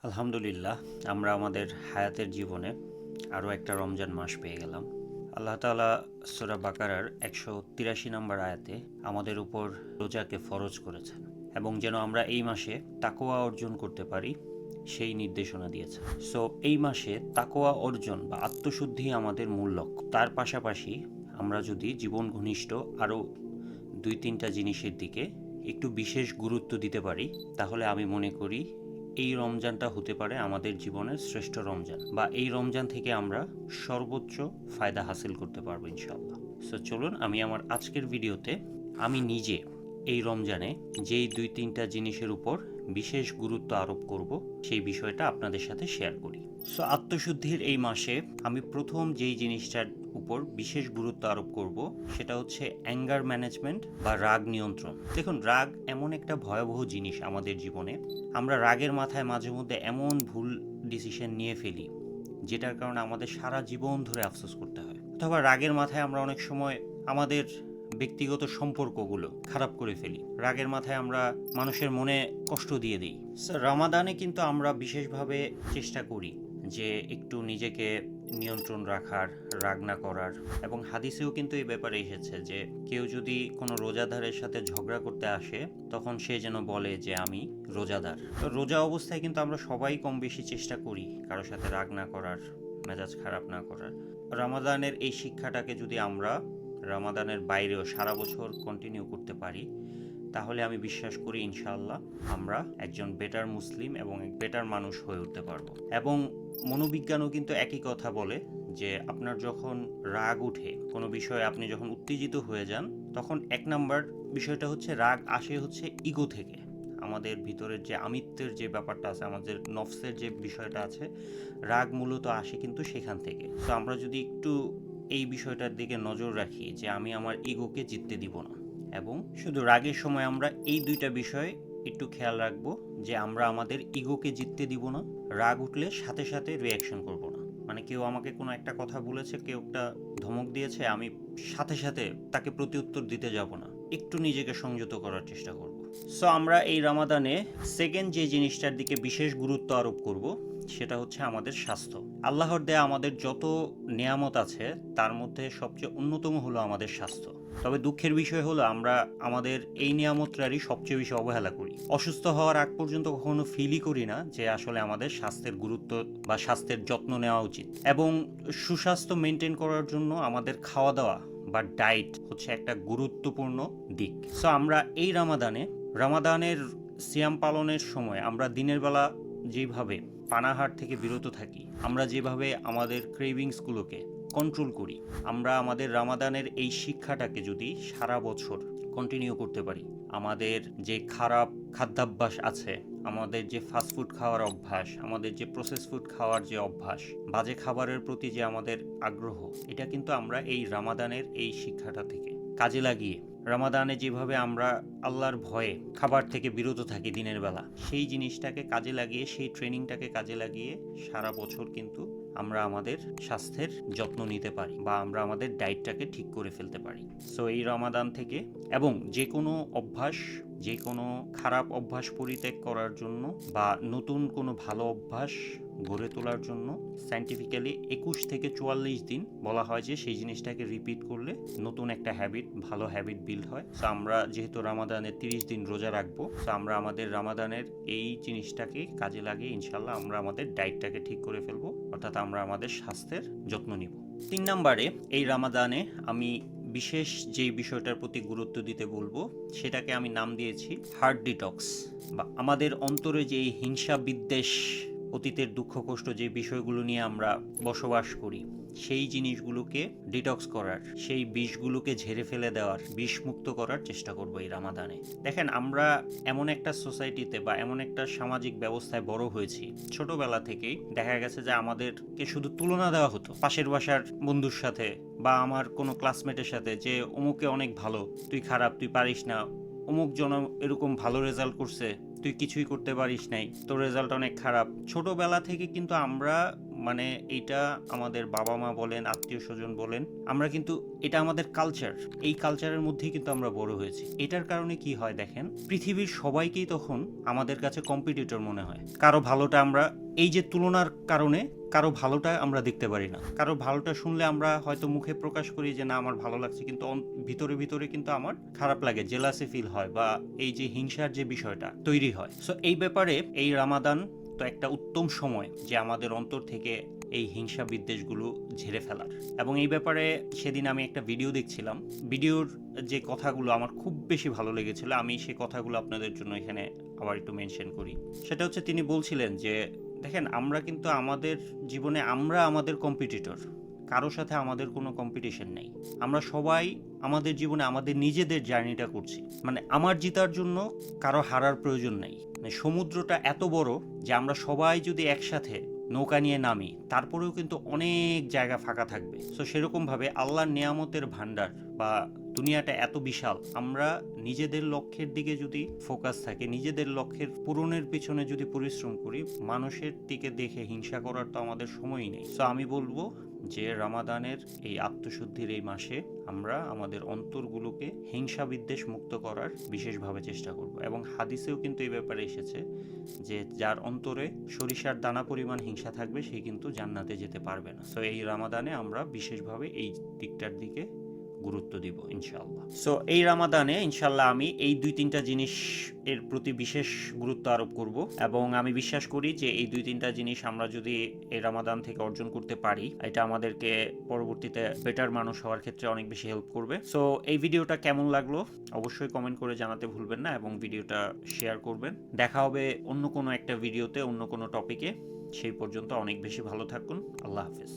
আলহামদুলিল্লাহ, আমরা আমাদের হায়াতের জীবনে আরও একটা রমজান মাস পেয়ে গেলাম। আল্লাহ তাআলা সূরা বাকারার 183 নম্বর আয়াতে আমাদের উপর রোজাকে ফরজ করেছেন এবং যেন আমরা এই মাসে তাকওয়া অর্জন করতে পারি সেই নির্দেশনা দিয়েছে। সো এই মাসে তাকওয়া অর্জন বা আত্মশুদ্ধি আমাদের মূল লক্ষ্য। তার পাশাপাশি আমরা যদি জীবন ঘনিষ্ঠ আরও 2-3টা জিনিসের দিকে একটু বিশেষ গুরুত্ব দিতে পারি, তাহলে আমি মনে করি এই রমজানটা হতে পারে আমাদের জীবনের শ্রেষ্ঠ রমজান, বা এই রমজান থেকে আমরা সর্বোচ্চ ফায়দা হাসিল করতে পারবো ইনশাআল্লাহ। সো চলুন, আমি আমার আজকের ভিডিওতে আমি নিজে এই রমজানে যেই 2-3টা জিনিসের উপর বিশেষ গুরুত্ব আরোপ করব সেই বিষয়টা আপনাদের সাথে শেয়ার করি। সো আত্মশুদ্ধির এই মাসে আমি প্রথম যেই জিনিসটার উপর বিশেষ গুরুত্ব আরোপ করব সেটা হচ্ছে অ্যাঙ্গার ম্যানেজমেন্ট বা রাগ নিয়ন্ত্রণ। দেখুন, রাগ এমন একটা ভয়াবহ জিনিস আমাদের জীবনে। আমরা রাগের মাথায় মাঝে মধ্যে এমন ভুল ডিসিশন নিয়ে ফেলি যেটার কারণে আমাদের সারা জীবন ধরে আফসোস করতে হয়, অথবা রাগের মাথায় আমরা অনেক সময় আমাদের ব্যক্তিগত সম্পর্কগুলো খারাপ করে ফেলি। রাগের মাথায় আমরা মানুষের মনে কষ্ট দিয়ে দিই। রমাদানে কিন্তু আমরা বিশেষভাবে চেষ্টা করি যে একটু নিজেকে নিয়ন্ত্রণ রাখার, রাগ না করার। এবং হাদিসেও কিন্তু এই ব্যাপারে এসেছে যে কেউ যদি কোনো রোজাদারের সাথে ঝগড়া করতে আসে তখন সে যেন বলে যে আমি রোজাদার। তো রোজা অবস্থায় কিন্তু আমরা সবাই কম বেশি চেষ্টা করি কারোর সাথে রাগ না করার, মেজাজ খারাপ না করার। রমাদানের এই শিক্ষাটাকে যদি আমরা রমাদানের বাইরেও সারা বছর কন্টিনিউ করতে পারি, তাহলে আমি বিশ্বাস করি ইনশাআল্লাহ আমরা একজন বেটার মুসলিম এবং বেটার মানুষ হয়ে উঠতে পারবো। এবং মনোবিজ্ঞানও কিন্তু একই কথা বলে যে আপনার যখন রাগ উঠে কোনো বিষয়ে, আপনি যখন উত্তেজিত হয়ে যান, তখন এক নাম্বার বিষয়টা হচ্ছে রাগ আসে হচ্ছে ইগো থেকে। আমাদের ভিতরের যে আমিত্বের যে ব্যাপারটা আছে, আমাদের নফসের যে বিষয়টা আছে, রাগ মূলত আসে কিন্তু সেখান থেকে। তো আমরা যদি একটু এই বিষয়টার দিকে নজর রাখি যে আমি আমার ইগোকে জিততে দিব না, এবং শুধু রাগের সময় আমরা এই দুইটা বিষয় একটু খেয়াল রাখবো যে আমরা আমাদের ইগোকে জিততে দিব না। রাগ উঠলে সাথে সাথে রিয়াকশন করব না। মানে কেউ আমাকে কোনো একটা কথা বলেছে, কেউ একটা ধমক দিয়েছে, আমি সাথে সাথে তাকে প্রত্যুত্তর দিতে যাব না, একটু নিজেকে সংযত করার চেষ্টা করব। সো আমরা এই রমাদানে সেকেন্ড যে জিনিসটার দিকে বিশেষ গুরুত্ব আরোপ করব সেটা হচ্ছে আমাদের স্বাস্থ্য। আল্লাহর দেয়া আমাদের যত নেয়ামত আছে তার মধ্যে সবচেয়ে অন্যতম হলো আমাদের স্বাস্থ্য। তবে দুঃখের বিষয় হলো আমরা আমাদের এই নিয়ামতটারই সবচেয়ে বেশি অবহেলা করি। অসুস্থ হওয়ার আগ পর্যন্ত কখনো ফিলই করি না যে আসলে আমাদের স্বাস্থ্যের গুরুত্ব বা স্বাস্থ্যের যত্ন নেওয়া উচিত। এবং সুস্বাস্থ্য মেনটেন করার জন্য আমাদের খাওয়া দাওয়া বা ডায়েট হচ্ছে একটা গুরুত্বপূর্ণ দিক। সো আমরা এই রামাদানের সিয়াম পালনের সময় আমরা দিনের বেলা যেভাবে পানাহার থেকে বিরত থাকি, আমরা যেভাবে আমাদের ক্রেভিংসগুলোকে কন্ট্রোল করি, আমরা আমাদের রামাদানের এই শিক্ষাটাকে যদি সারা বছর কন্টিনিউ করতে পারি, আমাদের যে খারাপ খাদ্যাভ্যাস আছে, আমাদের যে ফাস্টফুড খাওয়ার অভ্যাস, আমাদের যে প্রসেস ফুড খাওয়ার যে অভ্যাস, বাজে খাবারের প্রতি যে আমাদের আগ্রহ, এটা কিন্তু আমরা এই রামাদানের এই শিক্ষাটা থেকে কাজে লাগিয়ে, রামাদানে যেভাবে আমরা আল্লাহর ভয়ে খাবার থেকে বিরত থাকি দিনের বেলা, সেই জিনিসটাকে কাজে লাগিয়ে, সেই ট্রেনিংটাকে কাজে লাগিয়ে সারা বছর কিন্তু আমরা আমাদের স্বাস্থ্যের যত্ন নিতে পারি বা আমরা আমাদের ডায়েটটাকে ঠিক করে ফেলতে পারি। সো এই রমাদান থেকে, এবং যে কোনো অভ্যাস, যে কোনো খারাপ অভ্যাস পরিত্যাগ করার জন্য বা নতুন কোনো ভালো অভ্যাস গড়ে তোলার জন্য সায়েন্টিফিক্যালি 21 থেকে 44 দিন বলা হয় যে সেই জিনিসটাকে রিপিট করলে নতুন একটা হ্যাবিট, ভালো হ্যাবিট বিল্ড হয়। সো আমরা যেহেতু রামাদানের 30 দিন রোজা রাখবো, সো আমরা আমাদের রামাদানের এই জিনিসটাকে কাজে লাগিয়ে ইনশাল্লাহ আমরা আমাদের ডায়েটটাকে ঠিক করে ফেলবো, অর্থাৎ আমরা আমাদের স্বাস্থ্যের যত্ন নিব। 3 নম্বরে এই রামাদানে আমি বিশেষ যেই বিষয়টার প্রতি গুরুত্ব দিতে বলবো সেটাকে আমি নাম দিয়েছি হার্ট ডিটক্স, বা আমাদের অন্তরে যেই হিংসা বিদ্বেষ, অতীতের দুঃখ কষ্ট, যে বিষয়গুলো নিয়ে আমরা বসবাস করি, সেই জিনিসগুলোকে ডিটক্স করার, সেই বিষগুলোকে ঝেড়ে ফেলে দেওয়ার, বিষমুক্ত করার চেষ্টা করবো এই রামাদানে। দেখেন, আমরা এমন একটা সোসাইটিতে বা এমন একটা সামাজিক ব্যবস্থায় বড় হয়েছি, ছোটবেলা থেকেই দেখা গেছে যে আমাদেরকে শুধু তুলনা দেওয়া হতো পাশের বাসার বন্ধুর সাথে বা আমার কোনো ক্লাসমেটের সাথে, যে অমুকে অনেক ভালো, তুই খারাপ, তুই পারিস না, অমুক জন এরকম ভালো রেজাল্ট করছে, তুই কিছুই করতে পারিস নাই, তোর রেজাল্ট অনেক খারাপ। ছোটবেলা থেকে কিন্তু আমরা মানে এটা আমাদের বাবা মা বলেন, আত্মীয় স্বজন বলেন, আমরা কিন্তু এটা আমাদের কালচার, এই কালচারের মধ্যেই কিন্তু আমরা বড় হয়েছি। এটার কারণে কি হয় দেখেন, পৃথিবীর সবাইকেই তখন আমাদের কাছে কম্পিটিটর মনে হয়। কারো ভালোটা আমরা, এই যে তুলনার কারণে কারো ভালোটা আমরা দেখতে পারি না। কারো ভালোটা শুনলে আমরা হয়তো মুখে প্রকাশ করি যে না আমার ভালো লাগছে, কিন্তু ভিতরে ভিতরে কিন্তু আমার খারাপ লাগে, জেলাসি ফিল হয়, বা এই যে হিংসার যে বিষয়টা তৈরি হয়। সো এই ব্যাপারে এই রামাদান তো একটা উত্তম সময় যে আমাদের অন্তর থেকে এই হিংসা বিদ্বেষগুলো ঝেড়ে ফেলার। এবং এই ব্যাপারে সেদিন আমি একটা ভিডিও দেখছিলাম, ভিডিওর যে কথাগুলো আমার খুব বেশি ভালো লেগেছিল, আমি সেই কথাগুলো আপনাদের জন্য এখানে আবার একটু মেনশন করি। সেটা হচ্ছে তিনি বলছিলেন যে দেখেন, আমরা কিন্তু আমাদের জীবনে আমরা আমাদের কম্পিটিটর, কারোর সাথে আমাদের কোনো কম্পিটিশন নেই। আমরা সবাই আমাদের জীবনে আমাদের নিজেদের জার্নিটা করছি। মানে আমার জেতার জন্য কারো হারার প্রয়োজন নেই। মানে সমুদ্রটা এত বড় যে আমরা সবাই যদি একসাথে নৌকা নিয়ে নামি, তারপরেও কিন্তু অনেক জায়গা ফাঁকা থাকবে। সো সেরকমভাবে আল্লাহর নিয়ামতের ভান্ডার বা দুনিয়াটা এত বিশাল, আমরা নিজেদের লক্ষ্যের দিকে যদি ফোকাস থাকে, নিজেদের লক্ষ্যের পূরণের পিছনে যদি পরিশ্রম করি, মানুষের দিকে দেখে হিংসা করার তো আমাদের সময়ই নেই। সো আমি বলবো যে রামাদানের এই আত্মশুদ্ধির এই মাসে আমরা আমাদের অন্তরগুলোকে হিংসা বিদ্বেষ মুক্ত করার বিশেষভাবে চেষ্টা করব। এবং হাদিসেও কিন্তু এই ব্যাপারে এসেছে যে যার অন্তরে সরিষার দানা পরিমাণ হিংসা থাকবে সে কিন্তু জান্নাতে যেতে পারবে না। সো এই রামাদানে আমরা বিশেষভাবে এই দিকটার দিকে গুরুত্ব দিব ইনশাআল্লাহ। সো এই রামাদানে ইনশাআল্লাহ আমি এই 2-3টা জিনিস এর প্রতি বিশেষ গুরুত্ব আরোপ করব, এবং আমি বিশ্বাস করি যে এই 2-3টা জিনিস আমরা যদি এই রামাদান থেকে অর্জন করতে পারি, এটা আমাদেরকে পরবর্তীতে বেটার মানুষ হওয়ার ক্ষেত্রে অনেক বেশি হেল্প করবে। সো এই ভিডিওটা কেমন লাগলো অবশ্যই কমেন্ট করে জানাতে ভুলবেন না, এবং ভিডিওটা শেয়ার করবেন। দেখা হবে অন্য কোনো একটা ভিডিওতে, অন্য কোনো টপিকে। সেই পর্যন্ত অনেক বেশি ভালো থাকুন। আল্লাহ হাফেজ।